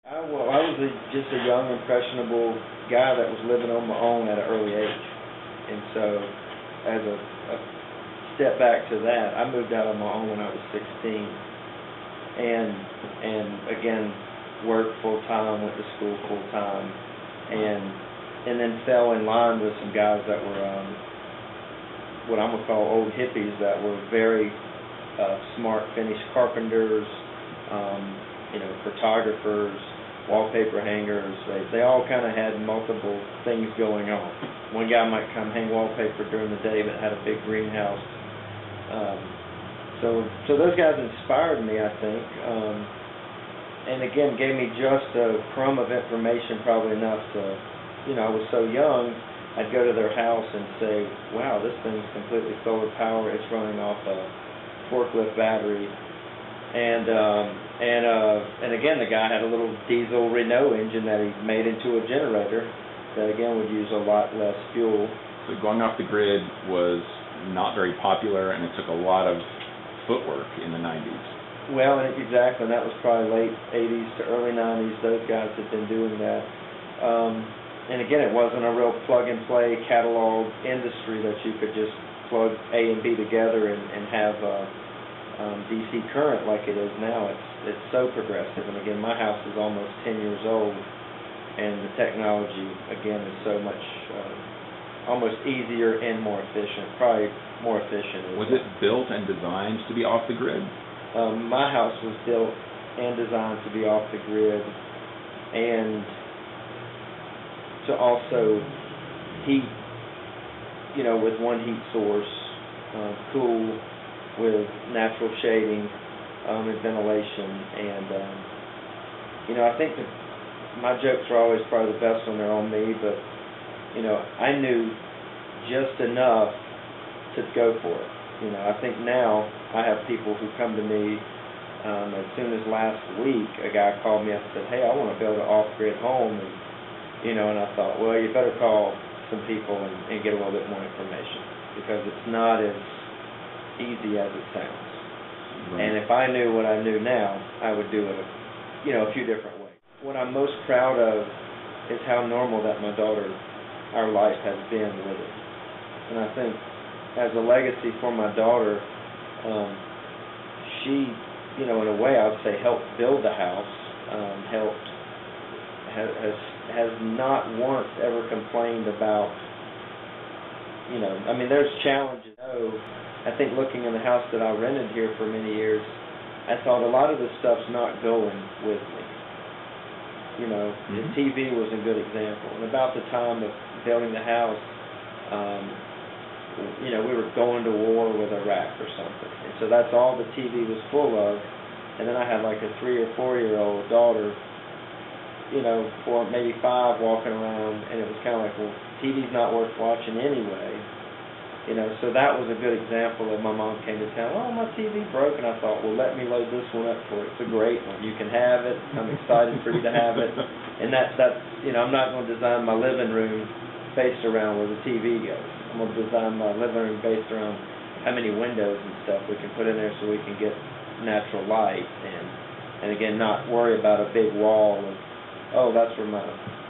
I was just a young, impressionable guy that was living on my own at an early age. And so, as a step back to that, I moved out on my own when I was 16. And again, worked full-time, went to school full-time, and then fell in line with some guys that were what I'm going to call old hippies that were very smart, finished carpenters, photographers, wallpaper hangers. They all kind of had multiple things going on. One guy might come hang wallpaper during the day but had a big greenhouse. So those guys inspired me, I think, and again gave me just a crumb of information, probably enough to, I was so young, I'd go to their house and say, wow, this thing's completely solar power, it's running off a forklift battery. And again, the guy had a little diesel Renault engine that he made into a generator that again would use a lot less fuel. So going off the grid was not very popular, and it took a lot of footwork in the 90s. Well, exactly, and that was probably late 80s to early 90s. Those guys had been doing that. And again, it wasn't a real plug-and-play catalog industry that you could just plug A and B together and have DC current like it is now. It's so progressive. And again, my house is almost 10 years old, and the technology, again, is so much almost easier and more efficient, probably more efficient. Was it built and designed to be off the grid? My house was built and designed to be off the grid, and to also heat, with one heat source, cool with natural shading and ventilation. And, I think that my jokes are always probably the best when they're on me, but, I knew just enough to go for it. I think now I have people who come to me as soon as last week, a guy called me up and said, hey, I want to build an off-grid home, and I thought, well, you better call some people and get a little bit more information, because it's not as easy as it sounds. Right. And if I knew what I knew now, I would do it, a few different ways. What I'm most proud of is how normal that our life has been with it. And I think as a legacy for my daughter, she, in a way, I would say helped build the house, has not once ever complained about, there's challenges. I think looking in the house that I rented here for many years, I thought a lot of this stuff's not going with me. The TV was a good example. And about the time of building the house, we were going to war with Iraq or something. And so that's all the TV was full of. And then I had like a 3 or 4-year-old daughter, 4, maybe 5, walking around, and it was kind of like, well, TV's not worth watching anyway. So that was a good example of my mom came to town, oh, my TV broke, and I thought, well, let me load this one up for you. It's a great one. You can have it. I'm excited for you to have it. And that's I'm not going to design my living room based around where the TV goes. I'm going to design my living room based around how many windows and stuff we can put in there so we can get natural light, and again, not worry about a big wall of, oh, that's where my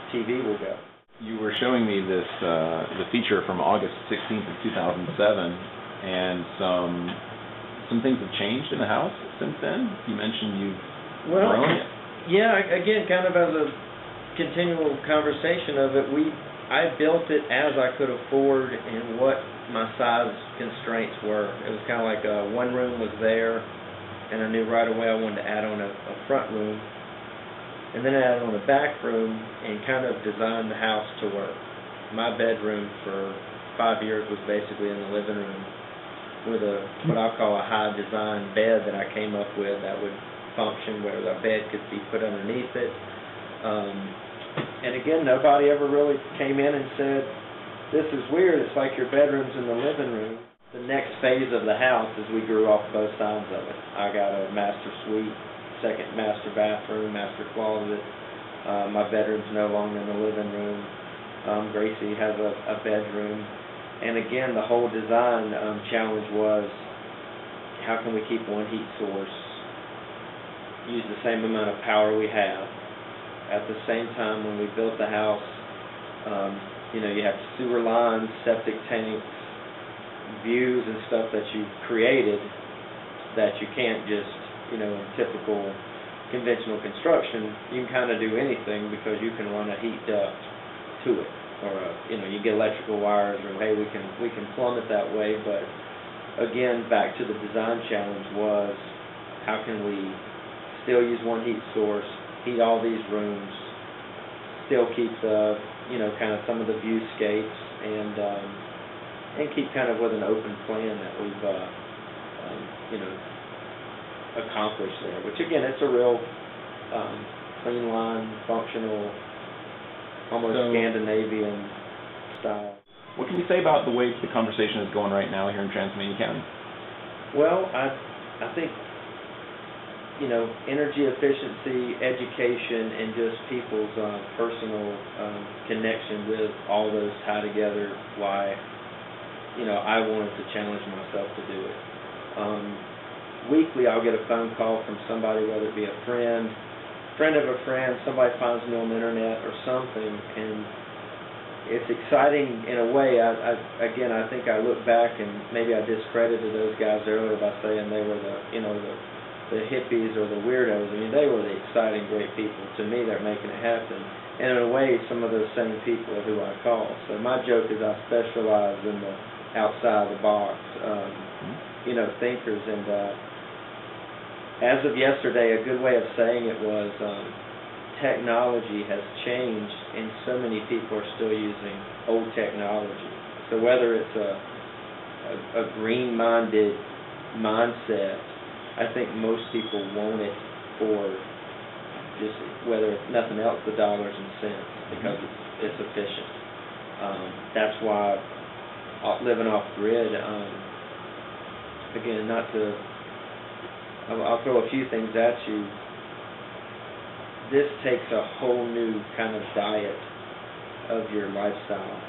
TV will go. You were showing me this the feature from August 16th of 2007, and some things have changed in the house since then. You mentioned you've grown it. Yeah, again, kind of as a continual conversation of it, I built it as I could afford and what my size constraints were. It was kind of like one room was there, and I knew right away I wanted to add on a front room. And then I added on a back room and kind of designed the house to work. My bedroom for 5 years was basically in the living room with what I'll call a high design bed that I came up with that would function where the bed could be put underneath it. And again, nobody ever really came in and said, this is weird, it's like your bedroom's in the living room. The next phase of the house is we grew off both sides of it. I got a master suite, second master bathroom, master closet. My bedroom's no longer in the living room. Gracie has a bedroom. And again, the whole design challenge was, how can we keep one heat source, use the same amount of power we have, at the same time, when we built the house, you know, you have sewer lines, septic tanks, views and stuff that you created that you can't just, you know, in typical conventional construction, you can kind of do anything because you can run a heat duct to it, or you know, you get electrical wires, or hey, we can plumb it that way. But again, back to the design challenge was, how can we still use one heat source, heat all these rooms, still keep the, you know, kind of some of the viewscapes, and keep kind of with an open plan that we've you know, accomplished there. Which again, it's a real clean line, functional, almost Scandinavian style. What can you say about the way the conversation is going right now here in Transylvania County? Well, I think, you know, energy efficiency, education, and just people's personal connection with all those tie together why, you know, I wanted to challenge myself to do it. Weekly I'll get a phone call from somebody, whether it be a friend of a friend, somebody finds me on the internet or something, and it's exciting in a way. Again, I think I look back and maybe I discredited those guys earlier by saying they were the, you know, the hippies or the weirdos. I mean, they were the exciting, great people. To me, they're making it happen. And in a way, some of those same people are who I call. So my joke is I specialize in the outside the box, you know, thinkers. And as of yesterday, a good way of saying it was, technology has changed, and so many people are still using old technology. So whether it's a green-minded mindset, I think most people want it for just, whether it's nothing else, the dollars and cents, because it's efficient. That's why living off grid, again, I'll throw a few things at you. This takes a whole new kind of diet of your lifestyle,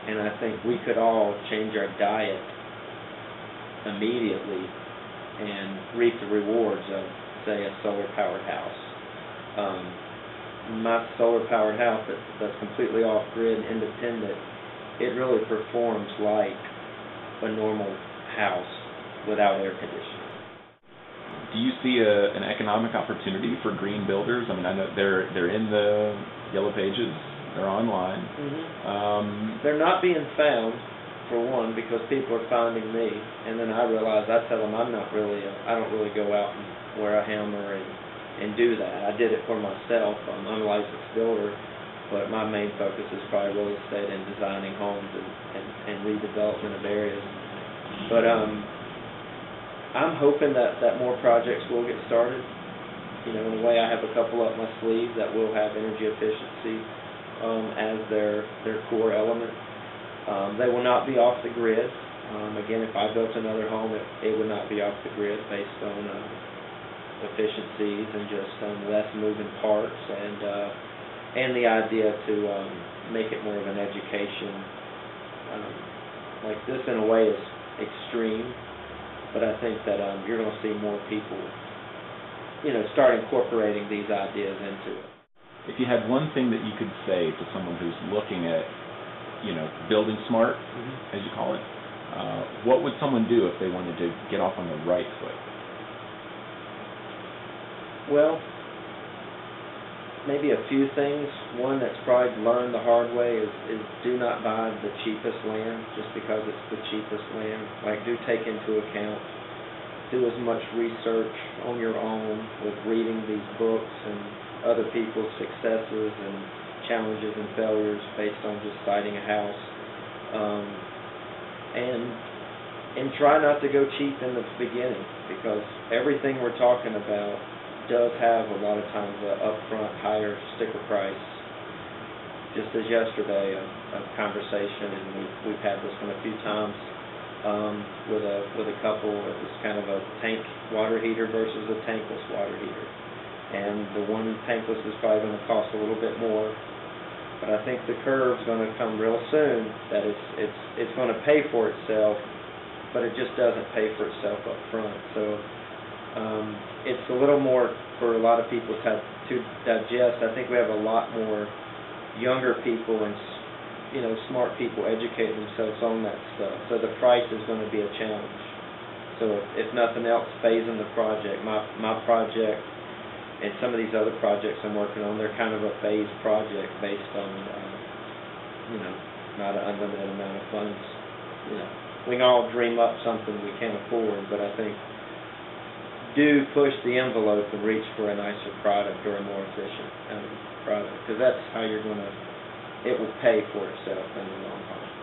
and I think we could all change our diet immediately and reap the rewards of, say, a solar-powered house. My solar-powered house that's completely off-grid, independent, it really performs like a normal house without air conditioning. Do you see an economic opportunity for green builders? I mean, I know they're in the Yellow Pages, they're online. They're not being found, for one, because people are finding me, and then I realize, I tell them I don't really go out and wear a hammer and do that. I did it for myself. I'm a licensed builder, but my main focus is probably real estate and designing homes and redevelopment of areas. But I'm hoping that more projects will get started. You know, in a way, I have a couple up my sleeve that will have energy efficiency as their core element. They will not be off the grid. Again, if I built another home, it would not be off the grid based on efficiencies and just less moving parts, and the idea to make it more of an education. Like this, in a way, is extreme. But I think that you're going to see more people, you know, start incorporating these ideas into it. If you had one thing that you could say to someone who's looking at, you know, building smart, as you call it, what would someone do if they wanted to get off on the right foot? Well, maybe a few things. One that's probably learned the hard way is do not buy the cheapest land just because it's the cheapest land. Like, do take into account, do as much research on your own with reading these books and other people's successes and challenges and failures based on just citing a house. And try not to go cheap in the beginning, because everything we're talking about does have a lot of times an upfront higher sticker price. Just as yesterday, a conversation, and we've had this one a few times with a couple. It was kind of a tank water heater versus a tankless water heater, and the one tankless is probably going to cost a little bit more. But I think the curve's going to come real soon that it's going to pay for itself, but it just doesn't pay for itself up front. So It's a little more for a lot of people to digest. I think we have a lot more younger people and smart people educating themselves on that stuff. So the price is going to be a challenge. So if nothing else, phasing the project. My project and some of these other projects I'm working on, they're kind of a phased project based on not an unlimited amount of funds. We can all dream up something we can't afford, but I think do push the envelope and reach for a nicer product or a more efficient product, because that's how it will pay for itself in the long haul.